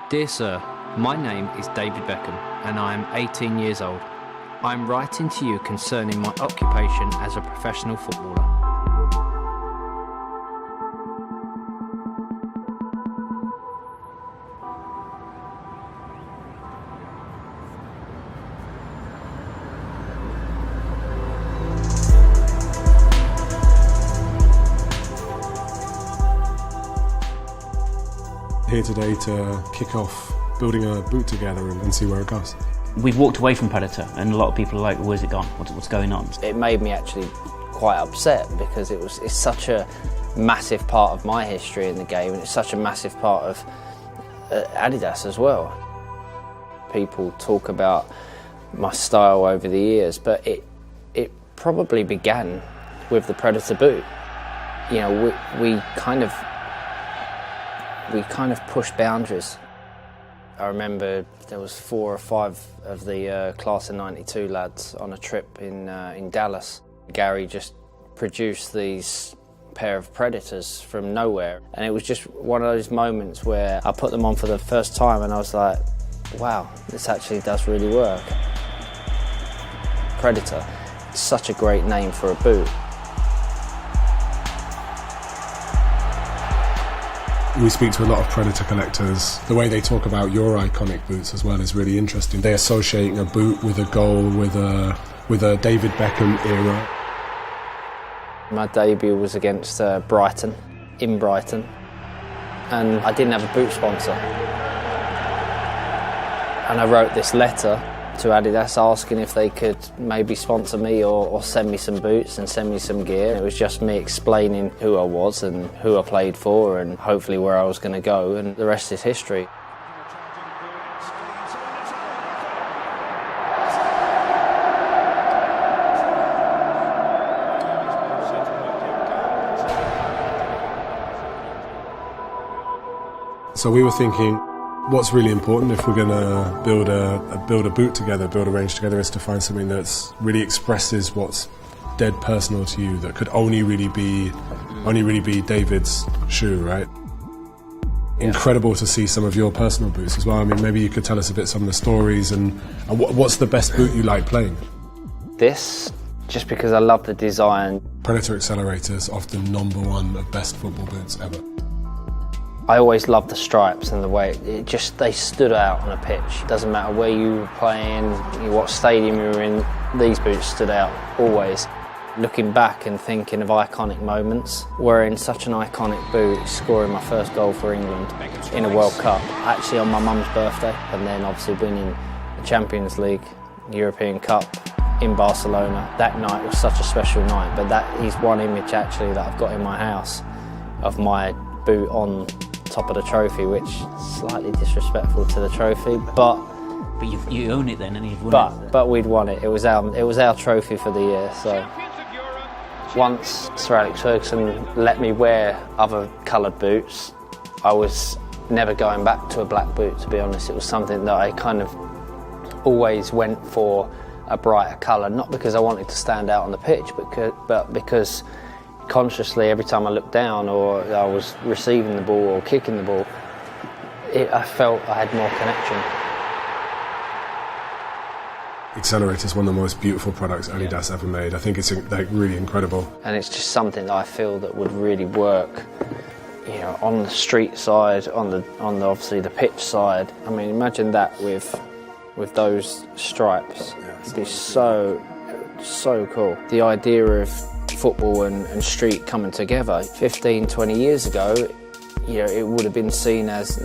Dear Sir, my name is David Beckham and I am 18 years old. I am writing to you concerning my occupation as a professional footballer. Here today to kick off building a boot together and see where it goes. We've walked away from Predator and a lot of people are like, where's it gone? What's going on? It made me actually quite upset because it's such a massive part of my history in the game and it's such a massive part of Adidas as well. People talk about my style over the years, but it probably began with the Predator boot. You know, we kind of pushed boundaries. I remember there was 4 or 5 of the class of '92 lads on a trip in Dallas. Gary just produced these pair of Predators from nowhere, and it was just one of those moments where I put them on for the first time and I was like, wow, this actually does really work. Predator, it's such a great name for a boot. We speak to a lot of Predator collectors. The way they talk about your iconic boots as well is really interesting. They associate a boot with a goal, with a David Beckham era. My debut was against Brighton, in Brighton, and I didn't have a boot sponsor. And I wrote this letter to Adidas asking if they could maybe sponsor me or send me some boots and send me some gear. It was just me explaining who I was and who I played for and hopefully where I was going to go, and the rest is history. So we were thinking, what's really important if we're going to build a boot together, build a range together, is to find something that's really expresses what's dead personal to you, that could only really be David's shoe, right? Yeah. Incredible to see some of your personal boots as well. I mean, maybe you could tell us a bit some of the stories and what's the best boot you like playing? This, just because I love the design. Predator Accelerator is often #1 of best football boots ever. I always loved the stripes and the way they stood out on a pitch. Doesn't matter where you were playing, what stadium you were in, these boots stood out, always. Looking back and thinking of iconic moments, wearing such an iconic boot, scoring my first goal for England in a World Cup, actually on my mum's birthday, and then obviously winning the Champions League, European Cup in Barcelona. That night was such a special night, but that is one image actually that I've got in my house of my boot on top of the trophy, which is slightly disrespectful to the trophy, but you own it then, and you've won it. But we'd won it. It was our trophy for the year. So once Sir Alex Ferguson let me wear other coloured boots, I was never going back to a black boot. To be honest, it was something that I kind of always went for a brighter colour, not because I wanted to stand out on the pitch, but because consciously every time I looked down or I was receiving the ball or kicking the ball, I felt I had more connection. Accelerator is one of the most beautiful products Adidas ever made. I think it's like really incredible. And it's just something that I feel that would really work, you know, on the street side, on the obviously the pitch side. I mean, imagine that with those stripes. It'd be so cool. The idea of football and street coming together 15, 20 years ago, you know, it would have been seen as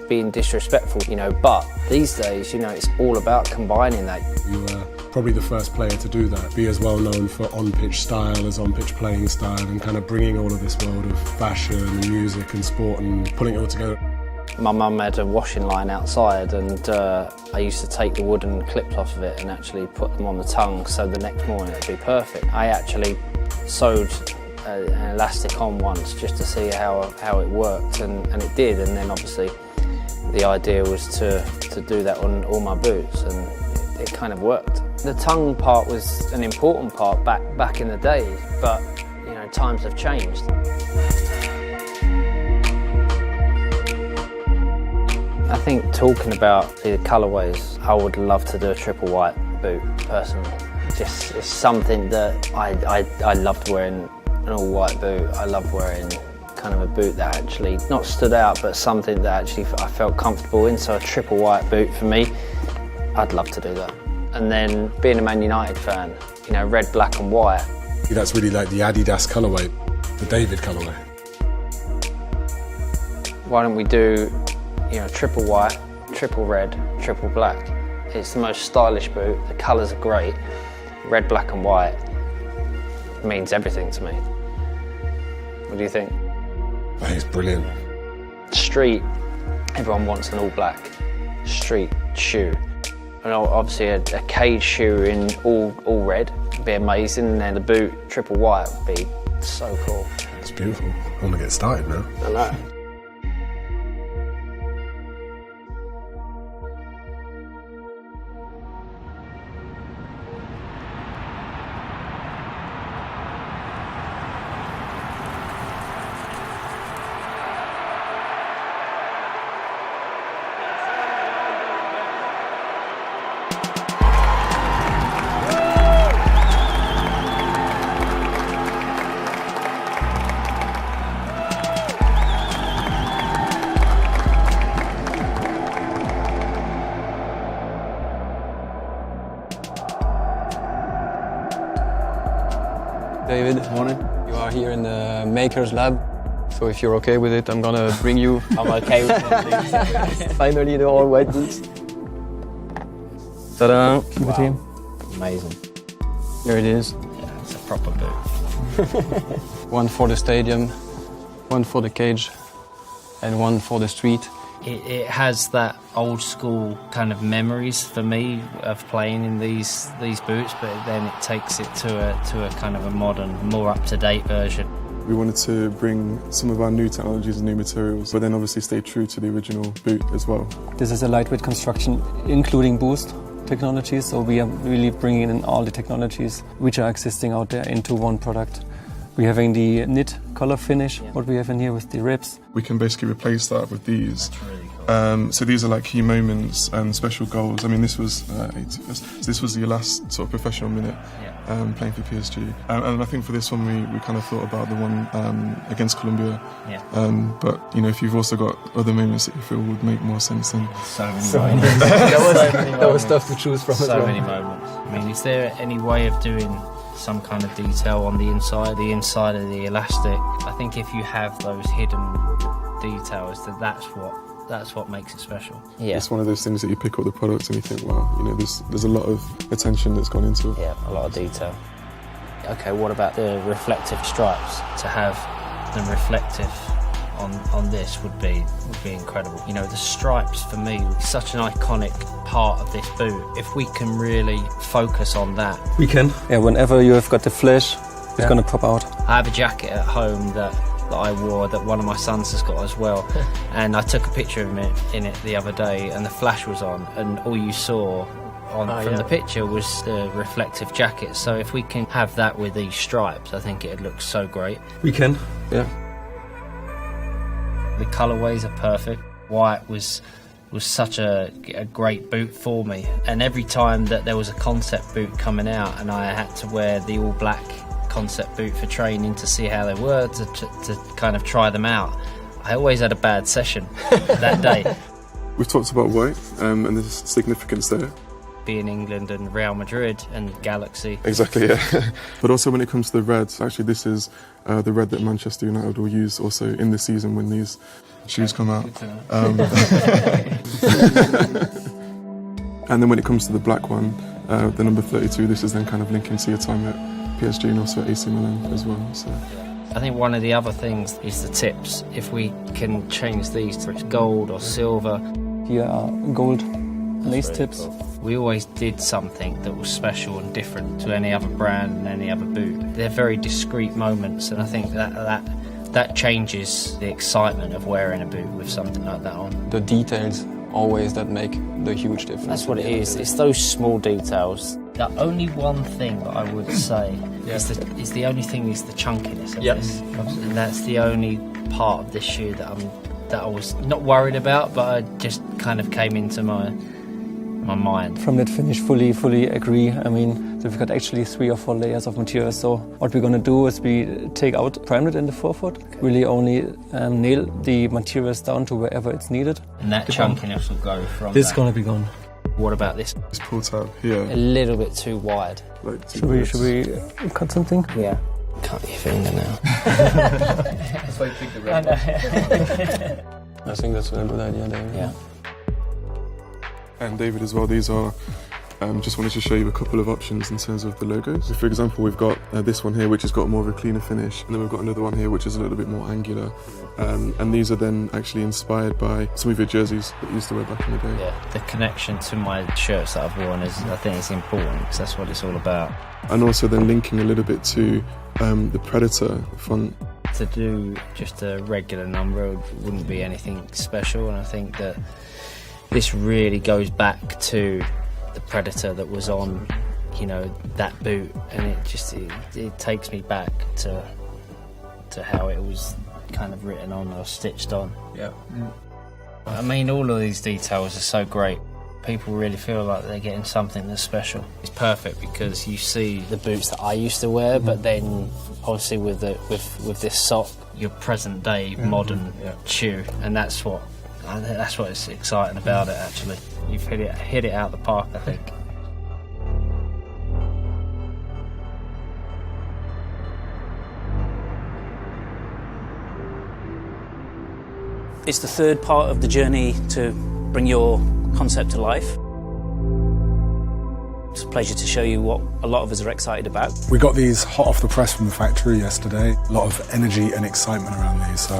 being disrespectful, you know, but these days, you know, it's all about combining that. You were probably the first player to do that, be as well known for on-pitch style as on-pitch playing style, and kind of bringing all of this world of fashion and music and sport and putting it all together. My mum had a washing line outside, and I used to take the wooden clips off of it and actually put them on the tongue so the next morning it'd be perfect. I actually sewed an elastic on once just to see how it worked, and it did, and then obviously the idea was to do that on all my boots, and it kind of worked. The tongue part was an important part back in the day, but you know, times have changed. I think talking about the colourways, I would love to do a triple white boot personally. Just it's something that I loved wearing an all white boot. I love wearing kind of a boot that actually not stood out, but something that actually I felt comfortable in. So a triple white boot for me, I'd love to do that. And then being a Man United fan, you know, red, black and white. That's really like the Adidas colourway, the David colourway. Why don't we do, you know, triple white, triple red, triple black? It's the most stylish boot. The colours are great. Red, black and white means everything to me. What do you think? I think it's brilliant. Street, everyone wants an all black street shoe. And obviously a cage shoe in all red would be amazing, and then the boot triple white would be so cool. It's beautiful. I want to get started now. I know. David, morning. You are here in the Maker's Lab, so if you're okay with it, I'm gonna bring you. I'm okay with it. Finally, the all white boots. Ta-da! Wow. Amazing. Here it is. Yeah, it's a proper boot. One for the stadium, one for the cage, and one for the street. It has that old school kind of memories for me of playing in these boots, but then it takes it to a kind of a modern, more up-to-date version. We wanted to bring some of our new technologies and new materials, but then obviously stay true to the original boot as well. This is a lightweight construction, including boost technologies, so we are really bringing in all the technologies which are existing out there into one product. We're having the knit color finish, what we have in here with the ribs. We can basically replace that with these. Really cool. So these are like key moments and special goals. I mean, this was this was your last sort of professional minute playing for PSG. And I think for this one, we kind of thought about the one against Colombia. Yeah. But, you know, if you've also got other moments that you feel would make more sense, then... So many moments. That was tough to choose from as well. So many moments. I mean, is there any way of doing some kind of detail on the inside of the elastic? I think if you have those hidden details, that's what makes it special. Yeah. It's one of those things that you pick up the product and you think, wow, you know, there's a lot of attention that's gone into it. Yeah, a lot of detail. Okay, what about the reflective stripes? To have them reflective on this would be incredible. You know, the stripes for me are such an iconic part of this boot. If we can really focus on that. We can. Yeah, whenever you have got the flash, it's going to pop out. I have a jacket at home that I wore that one of my sons has got as well, and I took a picture of it in it the other day, and the flash was on, and all you saw from the picture was the reflective jacket. So if we can have that with these stripes, I think it'd look so great. We can, yeah. The colourways are perfect. White was such a great boot for me, and every time that there was a concept boot coming out and I had to wear the all black concept boot for training to see how they were, to kind of try them out, I always had a bad session that day. We've talked about white and there's significance there. Being England and Real Madrid and Galaxy. Exactly, yeah. But also when it comes to the reds, actually this is the red that Manchester United will use also in the season when these shoes come out. And then when it comes to the black one, the number 32, this is then kind of linking to your time at PSG and also at AC Milan as well. So. I think one of the other things is the tips. If we can change these to gold or silver. Here are gold lace really tips. Cool. We always did something that was special and different to any other brand and any other boot. They're very discreet moments, and I think that changes the excitement of wearing a boot with something like that on. The details always that make the huge difference. That's what it is. It's those small details. The only one thing that I would say is the chunkiness of this. And that's the only part of this shoe that I'm that I was not worried about, but I just kind of came into my mind. From that finish, fully agree. I mean, we've got actually 3 or 4 layers of material. So what we're going to do is we take out primed in the forefoot, really only nail the materials down to wherever it's needed. And that chunkiness will go from This is that. going to be gone. What about this? It's pull tab here. A little bit too wide. Like, Should we cut something? Yeah. Cut your finger now. That's why you picked the red one. I think that's a good idea, David. Yeah. And David as well, these are, just wanted to show you a couple of options in terms of the logos. So for example, we've got this one here, which has got more of a cleaner finish, and then we've got another one here, which is a little bit more angular. And these are then actually inspired by some of your jerseys that you used to wear back in the day. Yeah, the connection to my shirts that I've worn is, I think, it's important because that's what it's all about. And also then linking a little bit to the Predator font. To do just a regular number wouldn't be anything special, and I think that this really goes back to the Predator that was on, you know, that boot, and it takes me back to how it was kind of written on or stitched on. Yeah. I mean, all of these details are so great. People really feel like they're getting something that's special. It's perfect because you see The boots that I used to wear, but then obviously with this sock. your present day modern shoe, and that's what's exciting about it. Actually, you've hit it out the park, I think. It's the third part of the journey to bring your concept to life. It's a pleasure to show you what a lot of us are excited about. We got these hot off the press from the factory yesterday. A lot of energy and excitement around these. So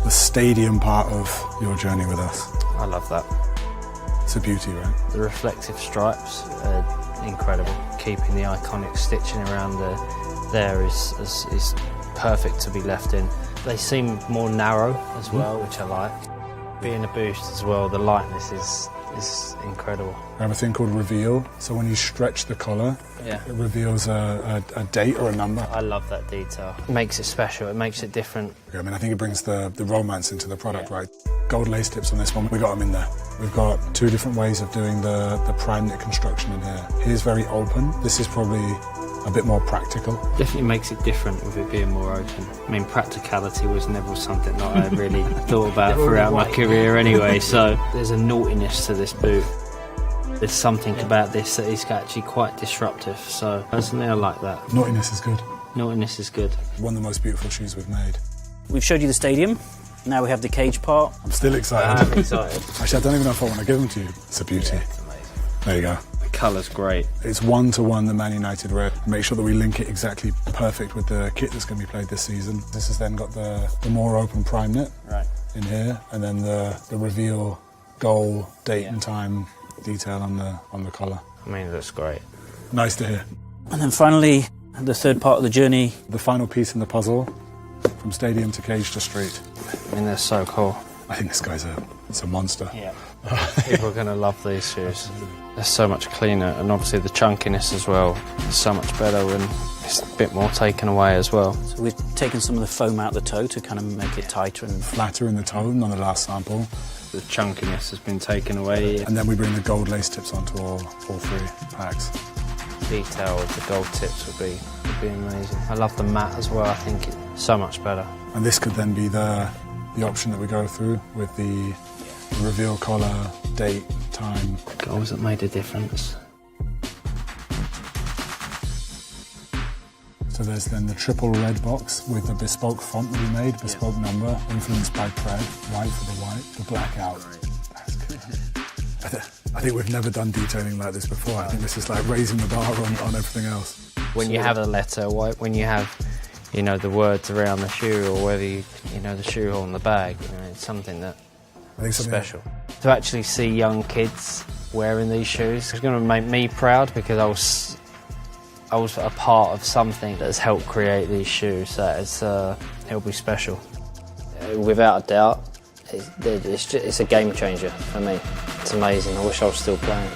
the stadium part of your journey with us. I love that. It's a beauty, right? The reflective stripes are incredible. Keeping the iconic stitching around there is perfect to be left in. They seem more narrow as well, which I like. Being a boost as well, the lightness is incredible. We have a thing called reveal. So when you stretch the collar, Yeah. it reveals a date or a number. I love that detail. It makes it special, it makes it different. I mean, I think it brings the romance into the product, Yeah. right? Gold lace tips on this one, we got them in there. We've got 2 different ways of doing the prime knit construction in here. Here's very open. This is probably a bit more practical. Definitely makes it different with it being more open. I mean, practicality was never something that I really thought about throughout my career anyway, so there's a naughtiness to this boot. There's something about this that is actually quite disruptive, so personally I like that. Naughtiness is good. Naughtiness is good. One of the most beautiful shoes we've made. We've showed you the stadium. Now we have the cage part. I'm still excited. I'm excited. Actually, I don't even know if I want to give them to you. It's a beauty. It's amazing. There you go. The colour's great. It's 1-to-1 the Man United red. Make sure that we link it exactly perfect with the kit that's going to be played this season. This has then got the more open prime knit Right. in here, and then the reveal goal, date and time detail on the collar. I mean, it looks great. Nice to hear. And then finally, the third part of the journey. The final piece in the puzzle, from stadium to cage to street. I mean, they're so cool. I think this guy's a monster. Yeah. People are going to love these shoes. They're so much cleaner, and obviously the chunkiness as well is so much better, and it's a bit more taken away as well. So we've taken some of the foam out the toe to kind of make it tighter and Flatter in the tone on the last sample. The chunkiness has been taken away. And then we bring the gold lace tips onto all 3 packs. Detail of the gold tips would be amazing. I love the matte as well. I think it's so much better. And this could then be the option that we go through with the reveal collar, date, time. Goals that made a difference. So there's then the triple red box with the bespoke font that we made, bespoke number, influenced by Pred, white for the white, the blackout. That's good. I think we've never done detailing like this before. I think this is like raising the bar on everything else. When you have a letter, when you have, you know, the words around the shoe, or whether you know, the shoe on the bag, you know, it's something that I think something special. To actually see young kids wearing these shoes, it's going to make me proud because I was a part of something that has helped create these shoes. That is, it'll be special. Without a doubt, it's a game changer for me. It's amazing. I wish I was still playing.